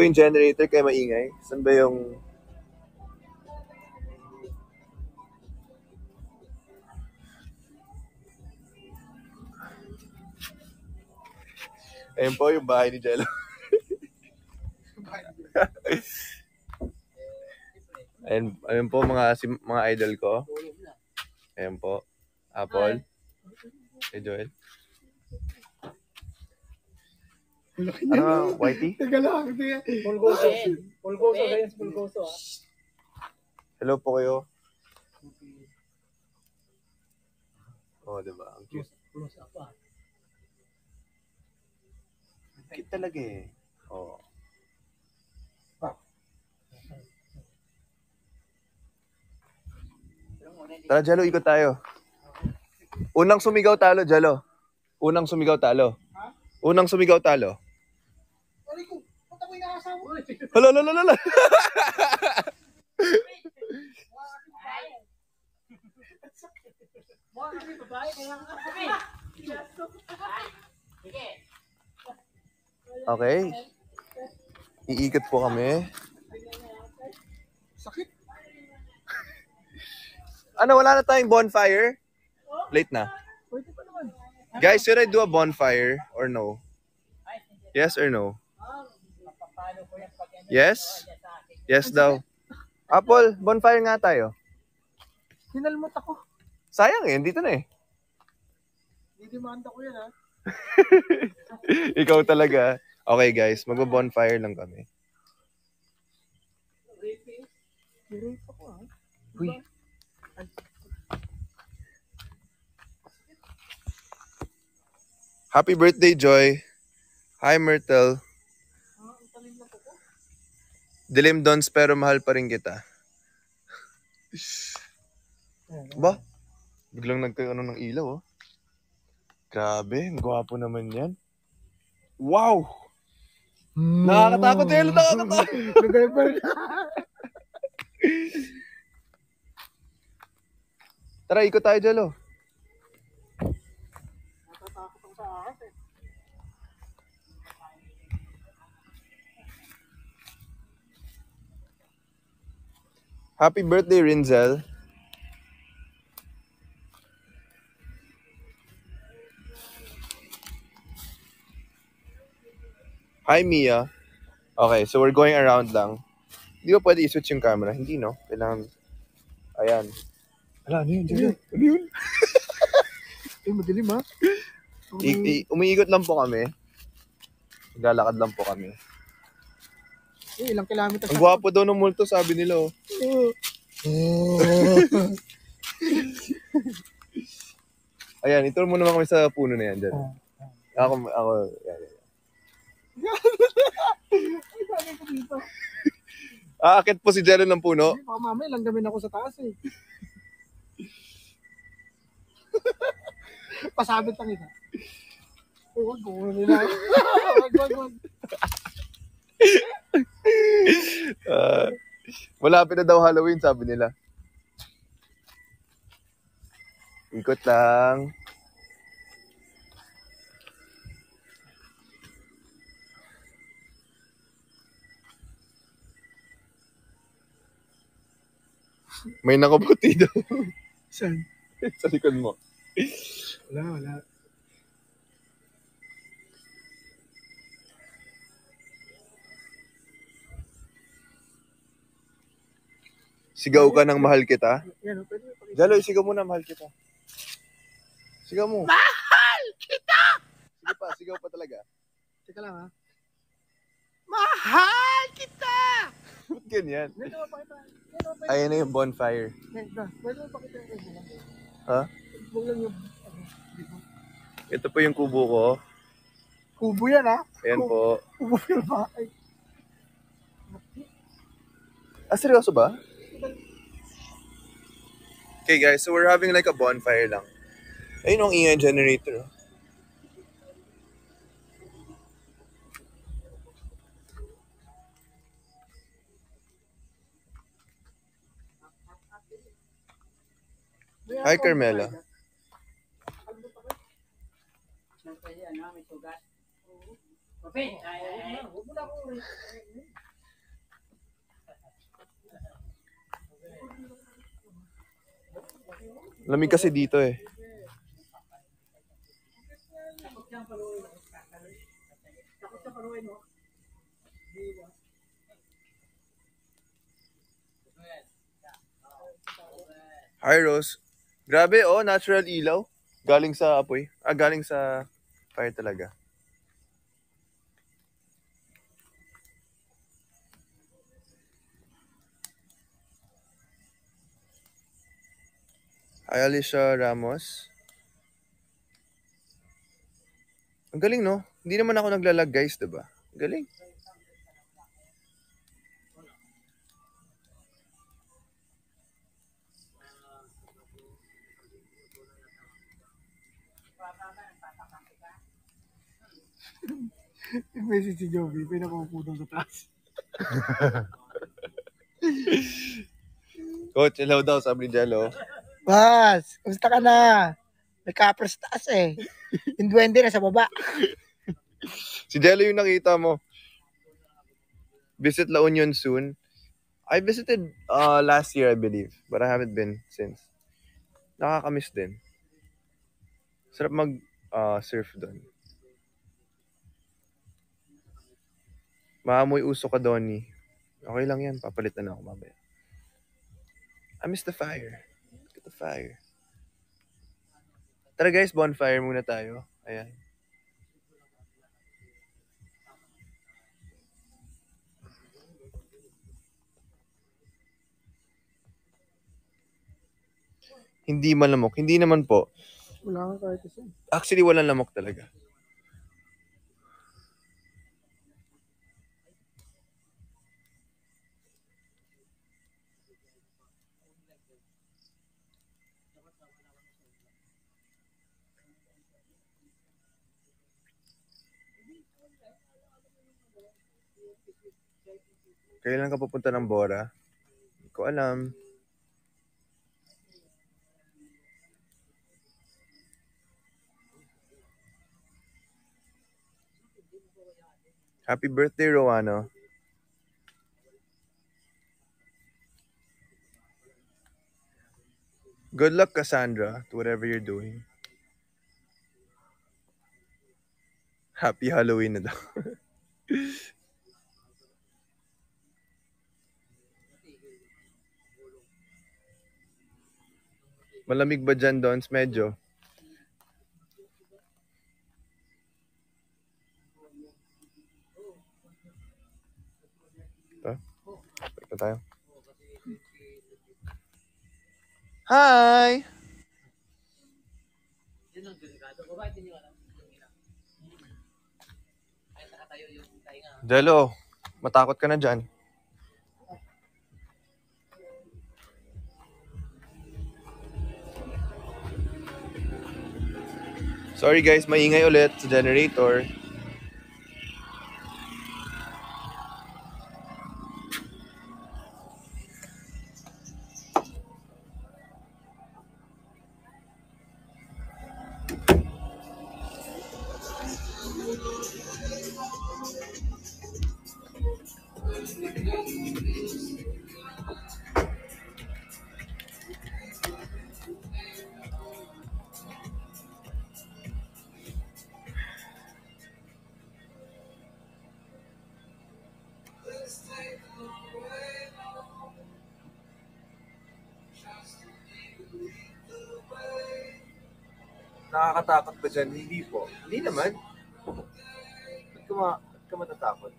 po yung generator kaya maingay. Saan ba yung... Ayun po yung bahay ni Jello. Ayun po mga idol ko. Ayun po. Apple. Hey Joel. Ano, Whitey? Teka lang. Pulgoso. Pulgoso. Ganyan si Pulgoso. Hello po kayo. Oh, diba? Ang cute. Cute talaga eh. Oh. Tara, Jello, ikot tayo. Unang sumigaw talo, Jello. Unang sumigaw talo. Unang sumigaw talo. Punta ko yung nakasawa. Hala. Okay. Iikot po kami. Sakit. Ano, wala na tayong bonfire? Late na. Pwede pa naman. Guys, should I do a bonfire or no? Yes or no? Yes? Yes daw. Apple, bonfire nga tayo. Hinalmot ako. Sayang eh, dito na eh. Didimanda ko yan ha. Ikaw talaga. Okay guys, mag-bonfire lang kami. Rape ako ha. Uy. Happy birthday, Joy. Hi, Myrtle. Dilim dons pero mahal pa rin kita. Ba? Biglang nagkaano ng ilaw, oh. Grabe, ang gwapo naman yan. Wow! Nakakatakot eh, nakakatakot. Tara, ikot tayo, Jello. Natatakot ang sa ahas eh. Happy birthday, Rinzel. Hi, Mia. Okay, so we're going around lang. Hindi ba pwede i-switch yung camera? Hindi, no? Kailangan... Ayan. Ala, ano yun? Ano yun? Eh, madilim ha. Umiikot lang po kami. Naglalakad lang po kami. Eh, ilang kilometer Ang gwapo daw ng multo, sabi nila, oh. Ayan, itour mo naman kami sa puno na yan dyan. Ako, yan. Ay, bagay ko dito. Aakit po si Jello ng puno. Baka mamaya lang gamin ako sa taas eh. Pasabit lang ito. Ay, wag ko nila. Wag. Malapit na daw Halloween, sabi nila. Ikot lang. May nakabuti daw. Saan? Sa likod mo. Wala. Sigaw ka ng mahal kita. Yan, pwede mo pakita. Jello, sigaw mo na mahal kita. Sigaw mo. Mahal kita! Sige pa, sigaw pa talaga. Teka lang ha. Mahal kita! Ba't ganyan? Pwede mo pakita. Ayan na yung bonfire. Pwede mo pakita yung kubo lang. Ha? Kubo lang yung... dito. Ito po yung kubo ko. Kubo yan ha. Ayan po. Kubo yung bahay. Ah, seryoso ba? Okay guys, so we're having like a bonfire lang. Ayun ang ingay generator. Hi, Carmela. Lamig kasi dito eh. Hi, Rose. Grabe, oh, natural ilaw. Galing sa apoy. Galing sa fire talaga. Hi, Alicia Ramos. Ang galing, no? Hindi naman ako naglalag, guys, diba? Ang galing. Message si Joby, pinakuputong sa taas. Coach, hello daw, sabi ni Jello. Bas, kumusta ka na? Nagka-press taas eh. Yung duwende na sa baba. Si Jello yung nakita mo. Visit La Union soon. I visited last year, I believe. But I haven't been since. Nakakamiss din. Sarap mag-surf doon. Maamoy uso ka, Donnie. Okay lang yan. Papalitan na ako mamaya. I miss the fire. Look at the fire. Tara guys, bonfire muna tayo. Ayan. Hindi malamok. Hindi naman po. Wala ka kahit isa. Actually, walang lamok talaga. Kailan ka pupunta ng Bora? Hindi ko alam. Happy birthday, Roano. Good luck, Cassandra, to whatever you're doing. Happy Halloween na daw. Malamig ba dyan, Dons? Medyo. Ito. Ito tayo. Hi! Jello, matakot ka na dyan. Sorry guys, maingay ulit sa generator. Nakakatakot ba dyan? Hindi po. Hindi naman. Ba't ka matatakot?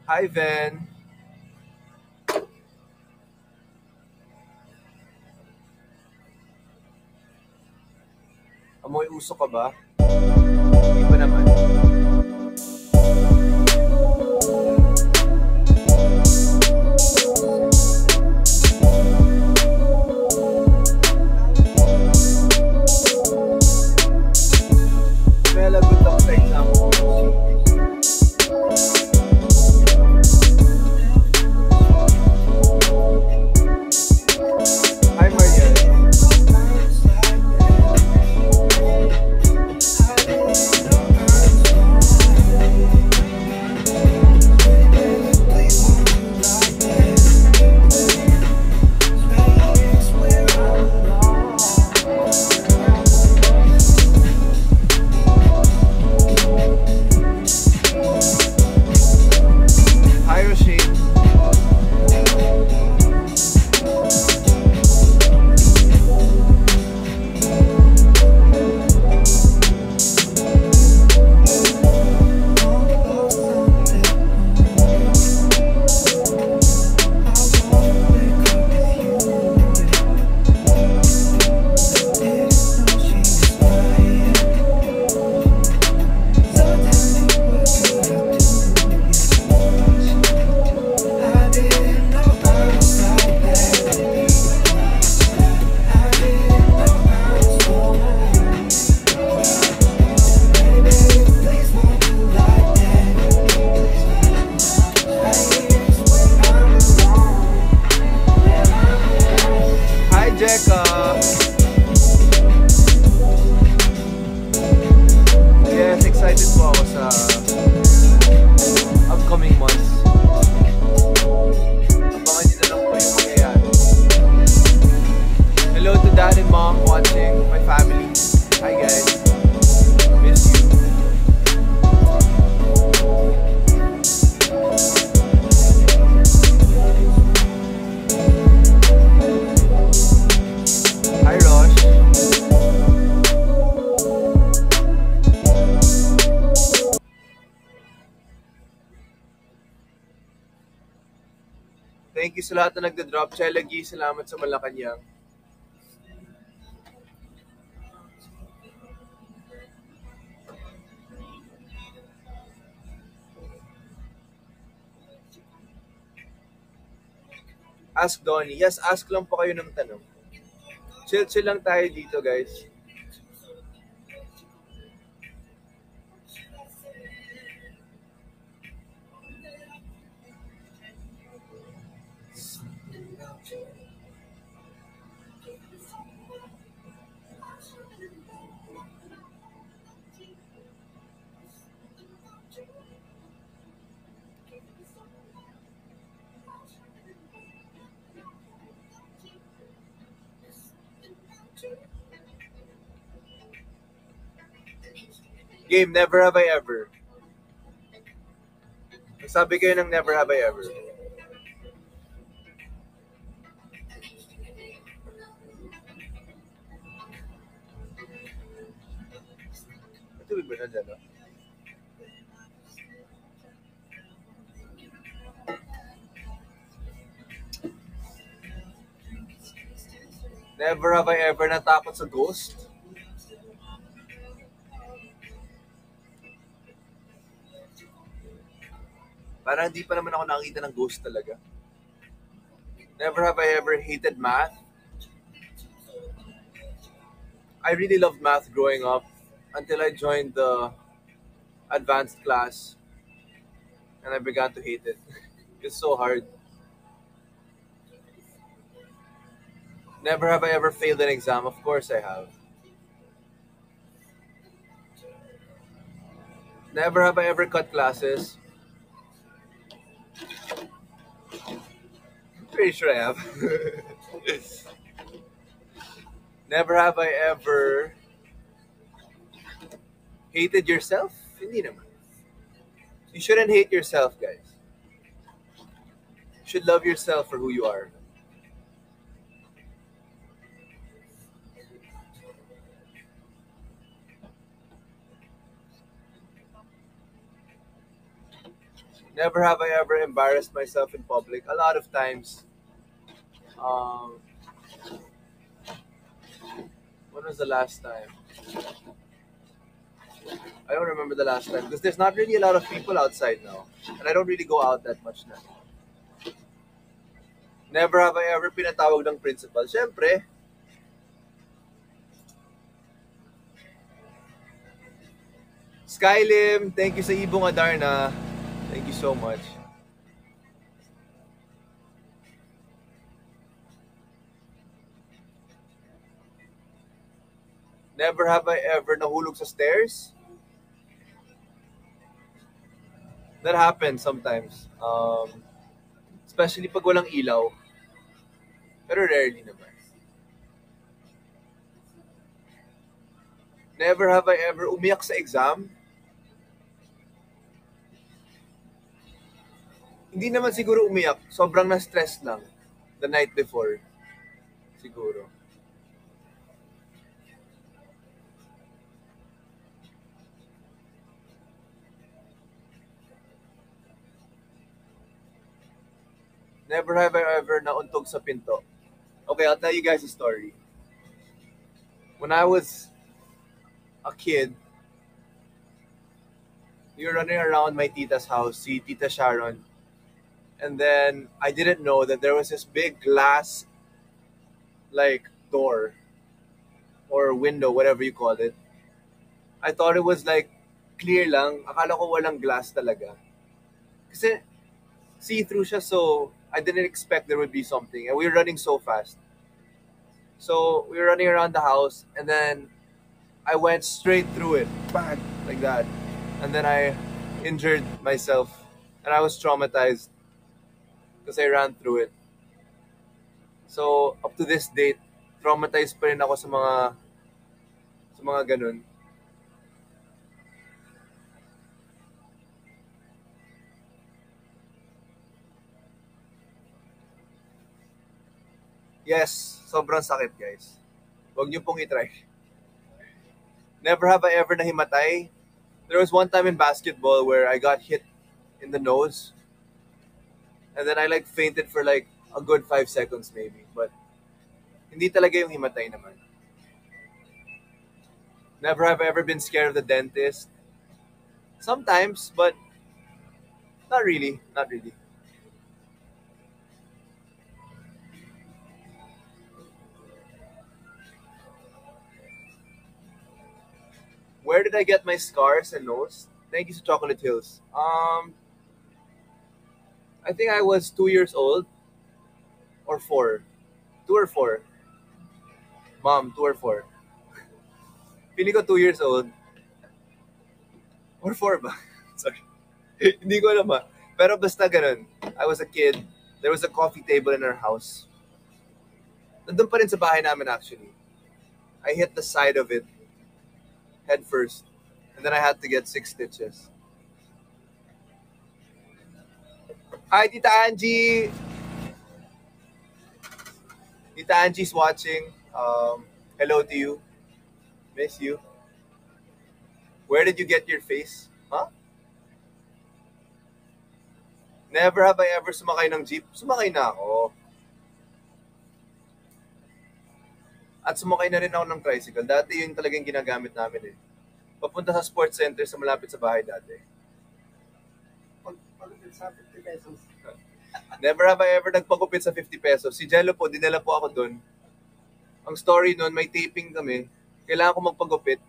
Hi, Ven. Amoy uso ka ba? Hindi ba naman? Thank you sa lahat na nagda-drop. Chelagi, salamat sa Malacanang. Ask Donnie. Yes, ask lang po kayo ng tanong. Chill lang tayo dito, guys. Game, never have I ever. Sabi kayo ng never have I ever. Tubig ba na dyan, no? Never have I ever natakot sa ghost. Parang hindi pa naman ako nakakita ng ghost talaga. Never have I ever hated math. I really loved math growing up until I joined the advanced class and I began to hate it. It's so hard. Never have I ever failed an exam. Of course I have. Never have I ever cut classes. Pretty sure I have. Never have I ever hated yourself? Hindi naman. You shouldn't hate yourself, guys. You should love yourself for who you are. Never have I ever embarrassed myself in public. A lot of times. When was the last time? I don't remember the last time because there's not really a lot of people outside now. And I don't really go out that much now. Never have I ever pinatawag ng principal. Siyempre. Skylim, thank you sa Ibong Adarna. Thank you so much. Never have I ever nahulog sa stairs. That happens sometimes. Especially pag walang ilaw. Pero rarely naman. Never have I ever umiyak sa exam. Hindi naman siguro umiyak. Sobrang na-stress lang. The night before. Siguro. Never have I ever nauntog sa pinto. Okay, I'll tell you guys a story. When I was a kid, we were running around my tita's house, si Tita Sharon. And then I didn't know that there was this big glass like door or window, whatever you call it. I thought it was like clear lang. Akala ko walang glass talaga. Kasi see-through siya, so I didn't expect there would be something. And we were running so fast. So we were running around the house and then I went straight through it. Bang! Like that. And then I injured myself and I was traumatized because I ran through it. So up to this date, traumatized pa rin ako sa mga ganun. Yes, sobrang sakit, guys. Huwag niyo pong itry. Never have I ever nahimatay. There was one time in basketball where I got hit in the nose. And then I like fainted for like a good 5 seconds maybe. But hindi talaga yung himatay naman. Never have I ever been scared of the dentist. Sometimes, but not really. Not really. Where did I get my scars and nose? Thank you to Chocolate Hills. I think I was 2 years old or four. 2 or 4. Mom, 2 or 4. Pili ko 2 years old. Or 4 ba? Sorry. Hindi ko alam ah. Pero basta ganun. I was a kid. There was a coffee table in our house. Nandun pa rin sa bahay namin actually. I hit the side of it head first. And then I had to get 6 stitches. Hi, Tita Angie! Tita Angie's watching. Hello to you. Miss you. Where did you get your face? Huh? Never have I ever sumakay ng jeep. Sumakay na ako. At sumakay na rin ako ng tricycle. Dati yun talagang ginagamit namin eh. Papunta sa sports center sa malapit sa bahay dati. Sa 50 pesos. Never have I ever nagpagupit sa 50 pesos. Si Jello po, dinala po ako dun. Ang story nun, may taping kami. Kailangan ko magpagupit.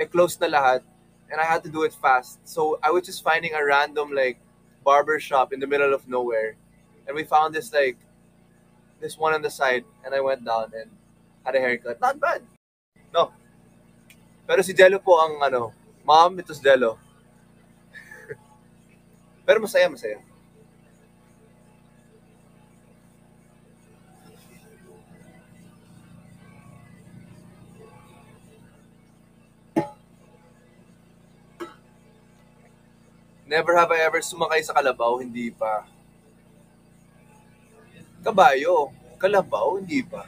Close na lahat. And I had to do it fast. So I was just finding a random like barber shop in the middle of nowhere. And we found this one on the side. And I went down and had a haircut. Not bad. No. Pero si Jello po ang Mom, ito si Jello. Pero masaya. Never have I ever sumakay sa kalabaw, hindi pa. Kabayo, kalabaw, hindi pa.